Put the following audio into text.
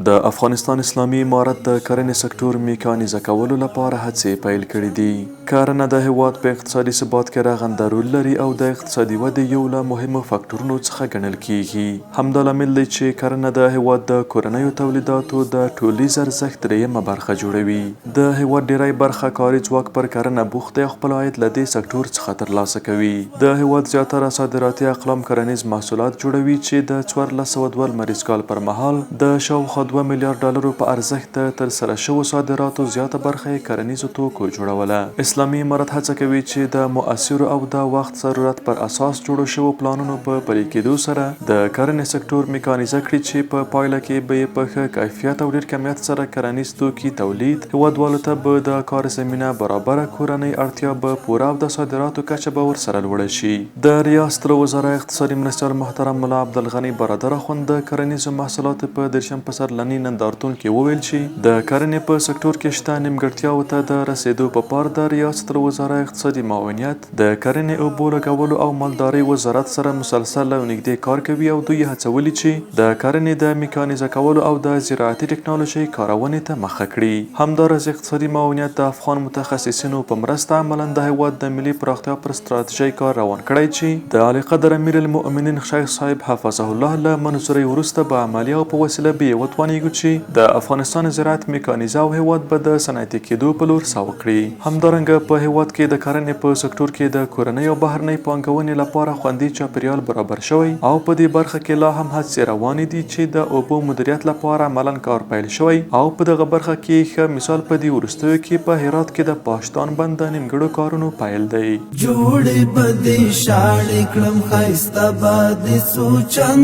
د افغانستان اسلامي امارت د کرنې سکټور میکانیزه کولو لپاره هڅې پیل کړې دي. کرنه د هېواد په اقتصادي ثبات کې رغنده رول لري او د اقتصادي ودې یو له مهمو فکټورونو څخه ګڼل کیږي. همدا لامل دی چې کرنه د هېواد د کورنیو تولیداتو د ټولیز ارزښت درېیمه برخه جوړوي. د هېواد ډېری برخه کاري ځواک پر کرنه بوخت دی او خپل عاید له دې سکټور څخه ترلاسه کوي. د هېواد زیاتره صادراتي اقلام کرنیز محصولات جوړوي چې د 1402 لمریز کال پر مهال د شاوخوا 2 میلیارډ ډالرو په ارزښت د ترسره شوو صادراتو زیاته برخه یې کرنیزو توکو جوړوله. اسلامي امارت هڅه کوي چې د مؤثرو او د وخت ضرورت پر اساس جوړو شوو پلانونو په پلي کېدو سره د کرنې سکټور میکانیزه کړي چې په پایله کې به یې په ښه کیفیت او ډېر کمیت سره کرنیز توکي تولید، هېوادوالو ته به د کار زمینه برابره، کورنۍ اړتیا به پوره او د صادراتو کچه به ورسره لوړه شي. د ریاست الوزراء اقتصادي مرستیال محترم ملا عبدالغني برادر اخوند د کرنیزو محصولاتو په درېیم پسرلني نندارتون کې وویل چې د کرنې په سکټور کې شته نیمګړتیاوو ته د رسیدو په پار د ریاست الوزراء اقتصادي معاونیت د کرنې اوبو لګولو او مالدارۍ وزارت سره مسلسل او نږدې کار کوي او دوی هڅولي چې د کرنې د میکانیزه کولو او د زراعتي ټکنالوژۍ کارونې ته مخه کړي. همداراز اقتصادي معاونیت د افغان متخصصینو په مرسته عملاً د هېواد د ملي پراختیا پر ستراتیژۍ کار روان کړی چې د اعلی قدر امیر المؤمنین شیخ صاحب حفظه الله له منظورۍ وروسته به عملي او په وسیله به وتوانیږي چې د افغانستان زراعت میکانیزه او هېواد به د صنعتي کېدو په لور سا وکړي. همدارنګه په هېواد کې د کرنې په سکټور کې د کورنۍ او بهرنۍ پانګونې لپاره خوندي چاپیریال برابر شوی او په دې برخه کې لا هم هڅې روانې دي چې د اوبو مدیریت لپاره عملاً کار پیل شوی او په دغه برخه کې ښه مثال په دې وروستیو کې په هرات کې د پاشتان بند د نیمګړو کارونو پیل دی. جوړې بدې شاړې کړم ښایسته به دې سوچن